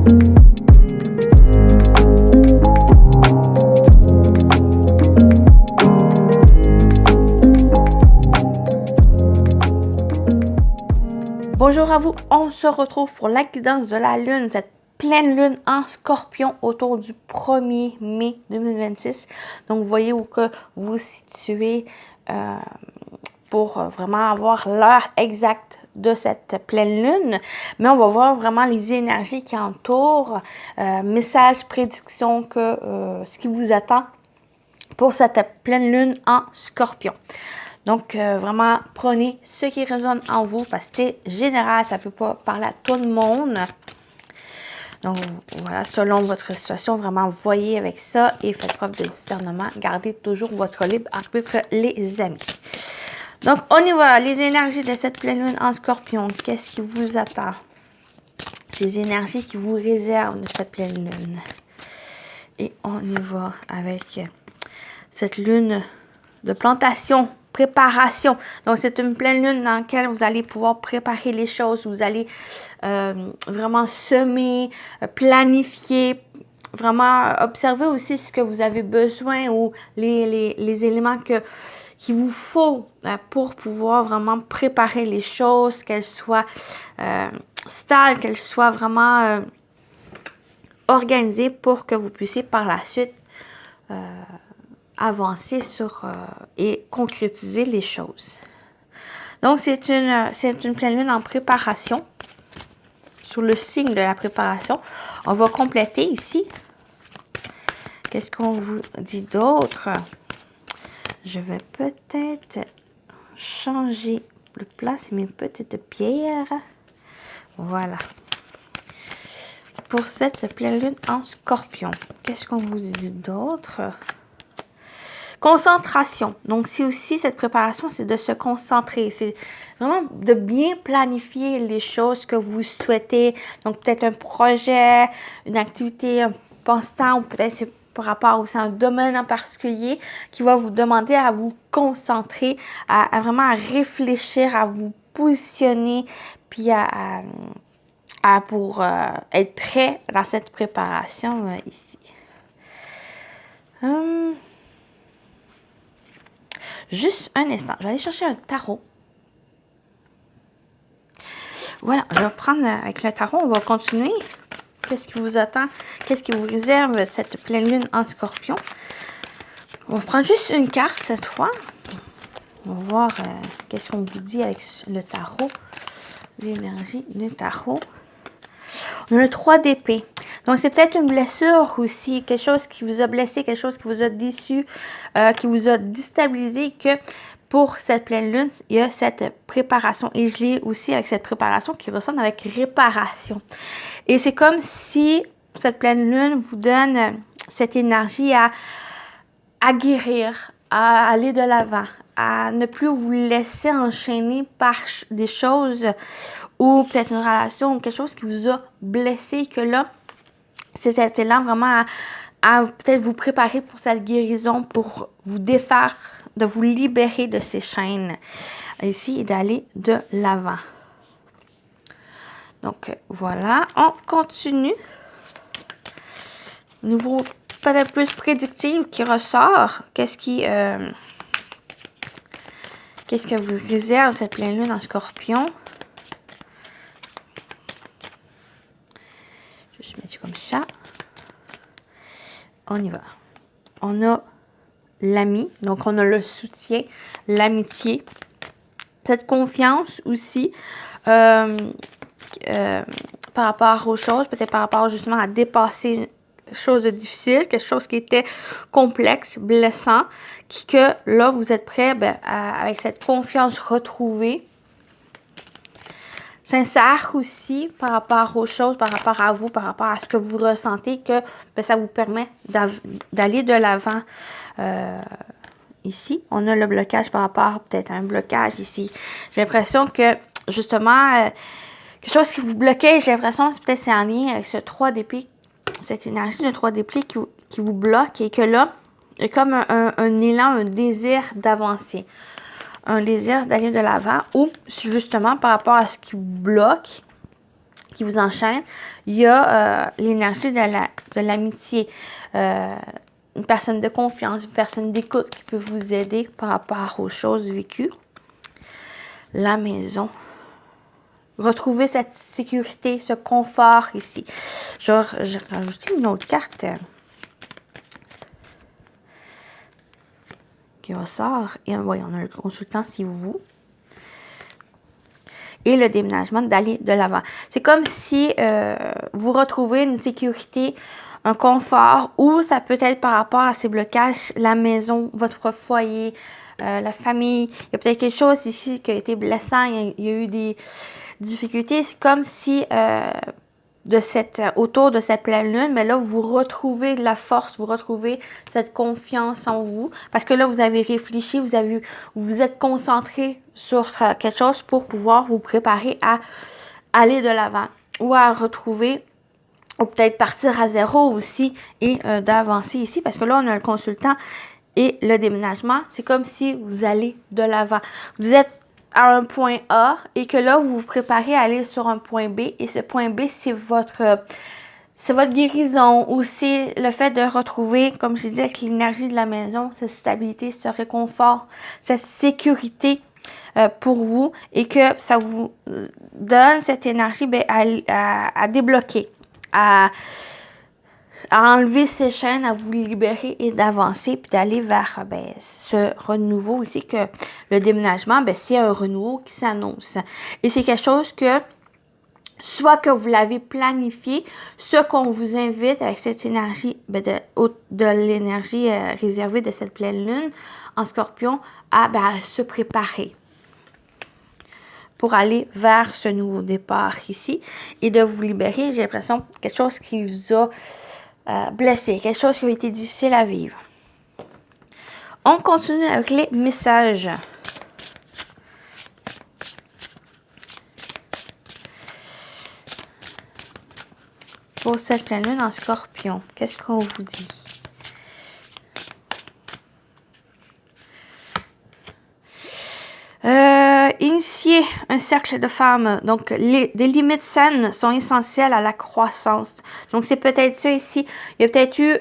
Bonjour à vous, on se retrouve pour la guidance de la lune, cette pleine lune en scorpion autour du 1er mai 2026. Donc vous voyez où que vous vous situez pour vraiment avoir l'heure exacte de cette pleine lune. Mais on va voir vraiment les énergies qui entourent, messages, prédictions, ce qui vous attend pour cette pleine lune en scorpion. Donc, vraiment, prenez ce qui résonne en vous parce que c'est général, ça ne peut pas parler à tout le monde. Donc, voilà, selon votre situation, vraiment, voyez avec ça et faites preuve de discernement. Gardez toujours votre libre arbitre, les amis. Donc, on y va. Les énergies de cette pleine lune en scorpion, qu'est-ce qui vous attend? Ces énergies qui vous réservent de cette pleine lune. Et on y va avec cette lune de plantation. Préparation. Donc, c'est une pleine lune dans laquelle vous allez pouvoir préparer les choses. Vous allez vraiment semer, planifier, vraiment observer aussi ce que vous avez besoin ou les éléments qu'il vous faut pour pouvoir vraiment préparer les choses, qu'elles soient stables, qu'elles soient vraiment organisées pour que vous puissiez par la suite avancer sur et concrétiser les choses. Donc, c'est une pleine lune en préparation. Sur le signe de la préparation, on va compléter ici. Qu'est-ce qu'on vous dit d'autre? Je vais peut-être changer de place mes petites pierres. Voilà. Pour cette pleine lune en scorpion, qu'est-ce qu'on vous dit d'autre? Concentration. Donc, c'est aussi cette préparation, c'est de se concentrer. C'est vraiment de bien planifier les choses que vous souhaitez. Donc, peut-être un projet, une activité, un passe-temps, ou peut-être c'est par rapport aussi à un domaine en particulier qui va vous demander à vous concentrer, à vraiment à réfléchir, à vous positionner, puis pour être prêt dans cette préparation ici. Juste un instant, je vais aller chercher un tarot. Voilà, je vais prendre avec le tarot, on va continuer. Qu'est-ce qui vous attend? Qu'est-ce qui vous réserve cette pleine lune en scorpion? On va prendre juste une carte cette fois. On va voir qu'est-ce qu'on vous dit avec le tarot. L'énergie du tarot. On a le 3 d'épée. Donc, c'est peut-être une blessure aussi, quelque chose qui vous a blessé, quelque chose qui vous a déçu, qui vous a déstabilisé, que pour cette pleine lune, il y a cette préparation. Et je l'ai aussi avec cette préparation qui ressemble avec réparation. Et c'est comme si cette pleine lune vous donne cette énergie à guérir, à aller de l'avant, à ne plus vous laisser enchaîner par des choses ou peut-être une relation ou quelque chose qui vous a blessé, que là, c'est cet élan vraiment à peut-être vous préparer pour cette guérison, pour vous défaire, de vous libérer de ces chaînes ici et d'aller de l'avant. Donc, voilà, on continue. Nouveau, peut-être plus prédictif qui ressort. Qu'est-ce que vous réserve cette pleine lune en scorpion? Je vais mettre comme ça. On y va. On a l'ami, donc on a le soutien, l'amitié, cette confiance aussi par rapport aux choses, peut-être par rapport justement à dépasser quelque chose de difficile, quelque chose qui était complexe, blessant, que là vous êtes prêt avec cette confiance retrouvée, sincère aussi par rapport aux choses, par rapport à vous, par rapport à ce que vous ressentez, que ça vous permet d'aller de l'avant. Ici, on a le blocage par rapport peut-être à un blocage ici. J'ai l'impression que justement, quelque chose qui vous bloquait, j'ai l'impression que peut-être c'est en lien avec ce 3 d'épée, cette énergie de 3 d'épée qui vous bloque et que là, il y a comme un élan, un désir d'avancer. Un désir d'aller de l'avant ou justement par rapport à ce qui vous bloque, qui vous enchaîne. Il y a l'énergie de l'amitié. Une personne de confiance, une personne d'écoute qui peut vous aider par rapport aux choses vécues. La maison. Retrouver cette sécurité, ce confort ici. J'ai rajouté une autre carte qui ressort. Et voyons, on a le consultant, c'est vous. Et le déménagement, d'aller de l'avant. C'est comme si vous retrouvez une sécurité, un confort, ou ça peut être par rapport à ces blocages, la maison, votre foyer, la famille. Il y a peut-être quelque chose ici qui a été blessant, il y a eu des difficultés. C'est comme si autour de cette pleine lune, mais là, vous retrouvez de la force, vous retrouvez cette confiance en vous, parce que là, vous avez réfléchi, vous êtes concentré sur quelque chose pour pouvoir vous préparer à aller de l'avant, ou à retrouver, ou peut-être partir à zéro aussi, et d'avancer ici, parce que là, on a le consultant et le déménagement, c'est comme si vous allez de l'avant. Vous êtes à un point A et que là, vous vous préparez à aller sur un point B. Et ce point B, c'est votre guérison, ou c'est le fait de retrouver, comme je disais, avec l'énergie de la maison, cette stabilité, ce réconfort, cette sécurité pour vous, et que ça vous donne cette énergie à débloquer, à enlever ces chaînes, à vous libérer et d'avancer, puis d'aller vers ce renouveau ici, que le déménagement, c'est un renouveau qui s'annonce. Et c'est quelque chose que, soit que vous l'avez planifié, ce qu'on vous invite avec cette énergie, de l'énergie réservée de cette pleine lune en Scorpion, à se préparer pour aller vers ce nouveau départ ici et de vous libérer. J'ai l'impression quelque chose qui vous a blessé, quelque chose qui a été difficile à vivre. On continue avec les messages. Pour cette pleine lune en Scorpion, qu'est-ce qu'on vous dit? Initier un cercle de femmes. Donc, des limites saines sont essentielles à la croissance. Donc, c'est peut-être ça ici. Il y a peut-être eu,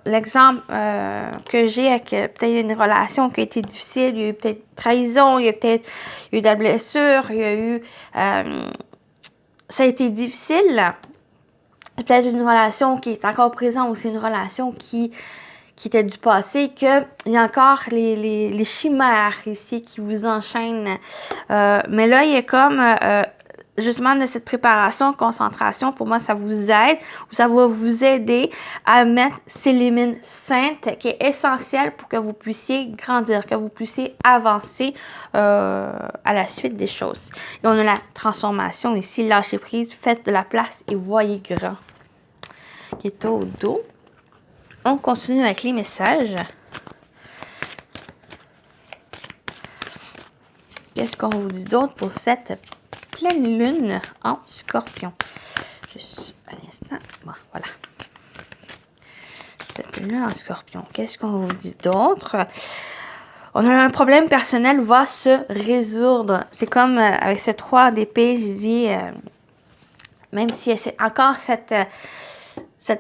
l'exemple que j'ai avec peut-être une relation qui a été difficile. Il y a eu peut-être trahison, il y a peut-être eu de la blessure, il y a eu... ça a été difficile. C'est peut-être une relation qui est encore présente ou c'est une relation qui était du passé, qu'il y a encore les chimères ici qui vous enchaînent. Mais là, il y a comme, justement, de cette préparation, concentration, pour moi, ça vous aide, ou ça va vous aider à mettre ces limites saintes, qui est essentielle pour que vous puissiez grandir, que vous puissiez avancer à la suite des choses. Et on a la transformation ici, lâcher prise, faites de la place et voyez grand, qui est au dos. On continue avec les messages. Qu'est-ce qu'on vous dit d'autre pour cette pleine lune en Scorpion? Juste un instant. Bon, voilà. Cette pleine lune en Scorpion. Qu'est-ce qu'on vous dit d'autre? On a un problème personnel va se résoudre. C'est comme avec ce 3 d'épée, je dis, même si c'est encore cette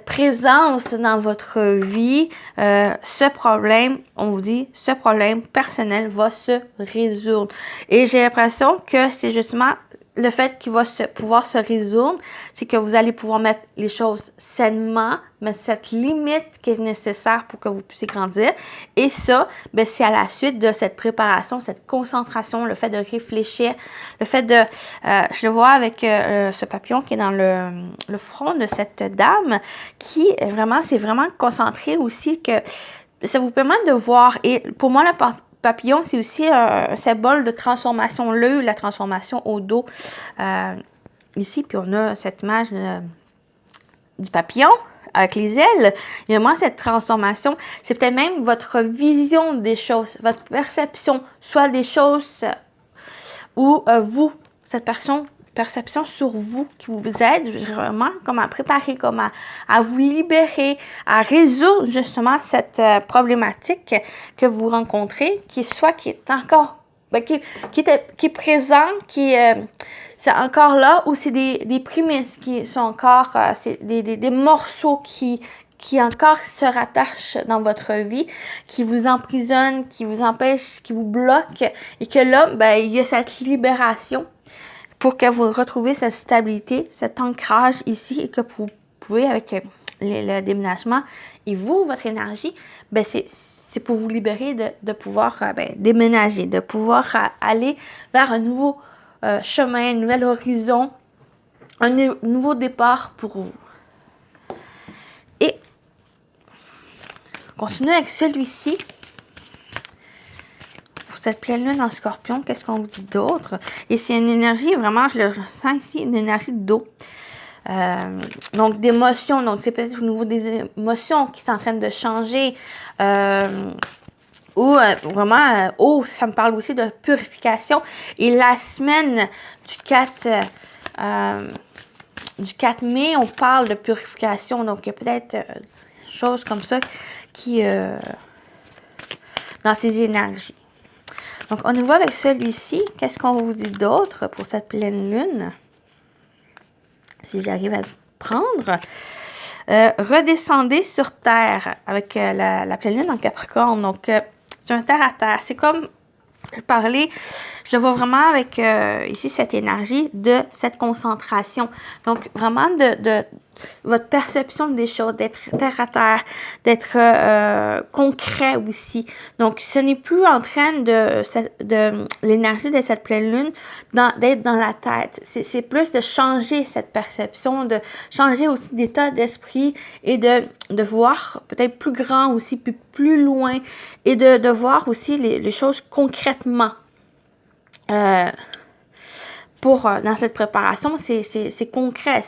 présence dans votre vie, ce problème, on vous dit, ce problème personnel va se résoudre. Et j'ai l'impression que c'est justement le fait qu'il va pouvoir se résoudre, c'est que vous allez pouvoir mettre les choses sainement, mettre cette limite qui est nécessaire pour que vous puissiez grandir. Et ça, c'est à la suite de cette préparation, cette concentration, le fait de réfléchir, le fait de... je le vois avec ce papillon qui est dans le front de cette dame, qui c'est vraiment concentré aussi, que ça vous permet de voir. Et pour moi, papillon, c'est aussi un symbole de transformation. L'œil, la transformation au dos. Ici, puis on a cette image du papillon avec les ailes. Il y a vraiment cette transformation. C'est peut-être même votre vision des choses, votre perception, soit des choses ou vous, cette perception sur vous qui vous aide vraiment comme à préparer, comme à vous libérer, à résoudre justement cette problématique que vous rencontrez, qui est encore, qui est présent, c'est encore là ou c'est des prémices qui sont encore, c'est des morceaux qui encore se rattachent dans votre vie, qui vous emprisonnent, qui vous empêchent, qui vous bloquent, et que là, ben, il y a cette libération pour que vous retrouviez cette stabilité, cet ancrage ici, et que vous pouvez, avec le déménagement et vous, votre énergie, ben c'est pour vous libérer de pouvoir déménager, de pouvoir aller vers un nouveau chemin, un nouvel horizon, un nouveau départ pour vous. Et continuez avec celui-ci. Pour cette pleine lune en scorpion, qu'est-ce qu'on vous dit d'autre? Et c'est une énergie, vraiment, je le sens ici, une énergie d'eau. Donc, d'émotions. Donc, c'est peut-être au niveau des émotions qui sont en train de changer. Ou vraiment, ça me parle aussi de purification. Et la semaine du 4 mai, on parle de purification. Donc, il y a peut-être des choses comme ça qui, dans ces énergies. Donc, on y va avec celui-ci. Qu'est-ce qu'on vous dit d'autre pour cette pleine lune? Si j'arrive à prendre. Redescendez sur Terre avec la pleine lune en Capricorne. Donc, c'est un terre à terre. C'est comme parler, je le vois vraiment avec ici cette énergie de cette concentration. Donc, vraiment de votre perception des choses, d'être terre à terre, d'être concret aussi. Donc, ce n'est plus en train de l'énergie de cette pleine lune d'être dans la tête. C'est plus de changer cette perception, de changer aussi d'état d'esprit et de voir peut-être plus grand aussi, plus loin et de voir aussi les choses concrètement. Dans cette préparation, c'est concret.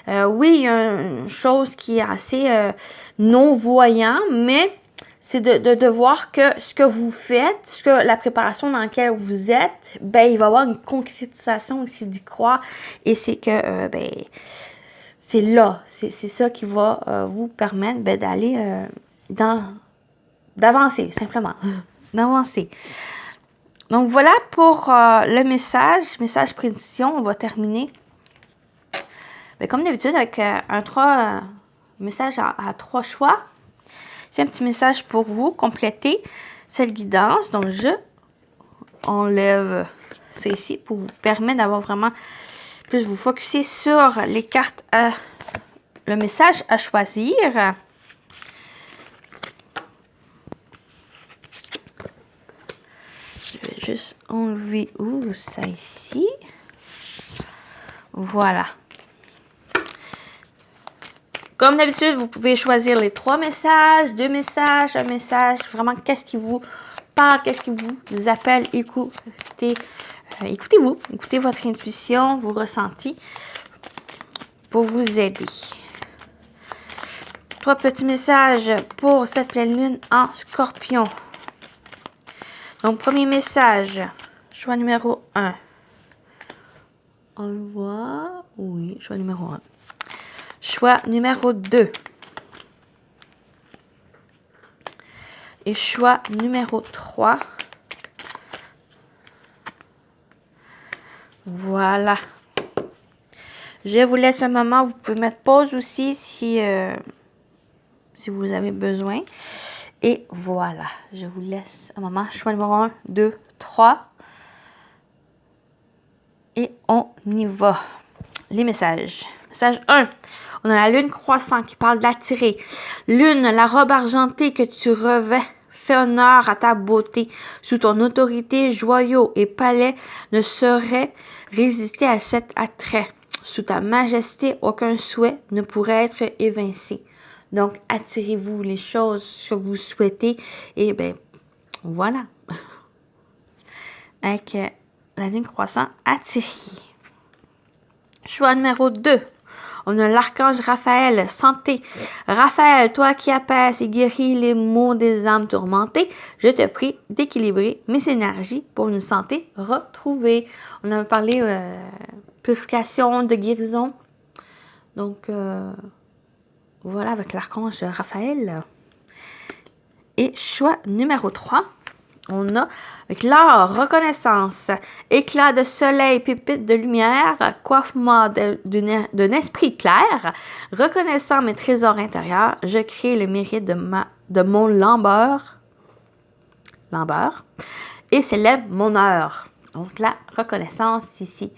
Oui, il y a une chose qui est assez non-voyant, mais c'est de voir que ce que vous faites, la préparation dans laquelle vous êtes, ben, il va y avoir une concrétisation aussi d'y croire. Et c'est que, c'est là. C'est ça qui va vous permettre d'aller d'avancer, simplement. D'avancer. Donc, voilà pour le message prédiction. On va terminer. Mais comme d'habitude, avec un message à 3 choix. C'est un petit message pour vous, compléter cette guidance. Donc, je enlève ça ici pour vous permettre d'avoir vraiment plus vous focuser sur les cartes, le message à choisir. Je vais juste enlever ça ici. Voilà. Comme d'habitude, vous pouvez choisir les 3 messages, 2 messages, un message. Vraiment, qu'est-ce qui vous parle, qu'est-ce qui vous appelle. Écoutez-vous. Écoutez votre intuition, vos ressentis pour vous aider. 3 petits messages pour cette pleine lune en scorpion. Donc, premier message, choix numéro 1. On le voit. Oui, choix numéro 1. Choix numéro 2. Et choix numéro 3. Voilà. Je vous laisse un moment. Vous pouvez mettre pause aussi si vous avez besoin. Et voilà. Je vous laisse un moment. Choix numéro 1, 2, 3. Et on y va. Les messages. Message 1. On a la lune croissant qui parle d'attirer. Lune, la robe argentée que tu revêts fait honneur à ta beauté. Sous ton autorité, joyaux et palais ne sauraient résister à cet attrait. Sous ta majesté, aucun souhait ne pourrait être évincé. Donc, attirez-vous les choses que vous souhaitez. Et bien, voilà. Avec la lune croissant, attirez. Choix numéro 2. On a l'archange Raphaël, santé. Raphaël, toi qui apaises et guéris les maux des âmes tourmentées, je te prie d'équilibrer mes énergies pour une santé retrouvée. On a parlé purification, de guérison. Donc, voilà avec l'archange Raphaël. Et choix numéro 3. On a avec l'or, reconnaissance, éclat de soleil, pépite de lumière, coiffement d'un esprit clair, reconnaissant mes trésors intérieurs, je crée le mérite de mon lambeur, et célèbre mon heure. Donc, la reconnaissance ici.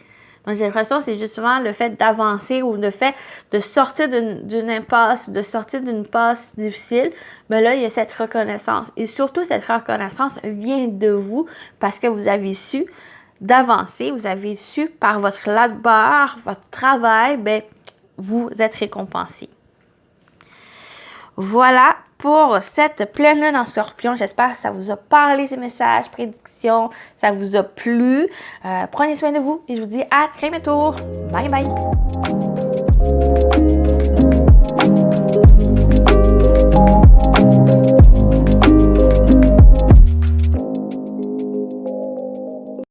Donc, j'ai l'impression que c'est justement le fait d'avancer ou le fait de sortir d'une impasse, de sortir d'une passe difficile. Mais là, il y a cette reconnaissance. Et surtout, cette reconnaissance vient de vous parce que vous avez su d'avancer. Vous avez su, par votre labeur, votre travail, ben, vous êtes récompensé. Voilà pour cette pleine lune en Scorpion. J'espère que ça vous a parlé, ces messages, prédictions, ça vous a plu. Prenez soin de vous et je vous dis à très bientôt. Bye bye!